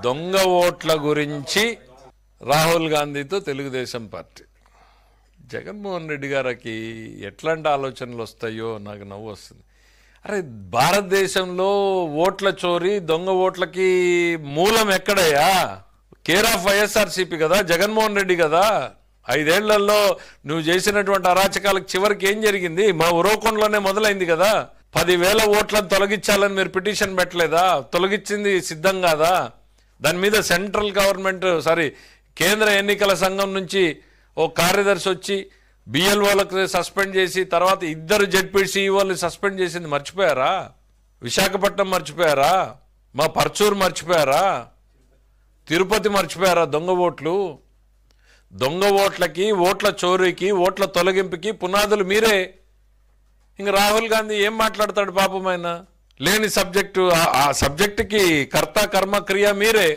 దొంగ ఓట్ల గురించి రాహుల్ గాంధీతో తెలుగుదేశం పార్టీ. జగన్మోహన్ రెడ్డి గారికి ఎట్లాంటి ఆలోచనలు వస్తాయో నాకు నవ్వు వస్తుంది. అరే, భారతదేశంలో ఓట్ల చోరీ, దొంగ ఓట్లకి మూలం ఎక్కడయ్యా? కేర్ ఆఫ్ వైఎస్ఆర్సీపీ కదా, జగన్మోహన్ రెడ్డి కదా. 5 ఏళ్లలో నువ్వు చేసినటువంటి అరాచకాలకు చివరికి ఏం జరిగింది? మా ఉరవకొండలోనే మొదలైంది కదా. 10,000 ఓట్లను తొలగించాలని మీరు పిటిషన్ పెట్టలేదా? తొలగించింది సిద్ధం కాదా? దాని మీద సెంట్రల్ గవర్నమెంట్ కేంద్ర ఎన్నికల సంఘం నుంచి ఓ కార్యదర్శి వచ్చి బిఎల్ఓలకు సస్పెండ్ చేసి తర్వాత 2 జెడ్పీసీఈఓలు సస్పెండ్ చేసింది మర్చిపోయారా? విశాఖపట్నం మర్చిపోయారా? మా పర్చూరు మర్చిపోయారా? తిరుపతి మర్చిపోయారా? దొంగ ఓట్లకి, ఓట్ల చోరీకి, ఓట్ల తొలగింపుకి పునాదులు మీరే. ఇంక రాహుల్ గాంధీ ఏం మాట్లాడతాడు పాపం? ఆయన లేని సబ్జెక్టు, ఆ సబ్జెక్టుకి కర్త కర్మ క్రియ మీరే.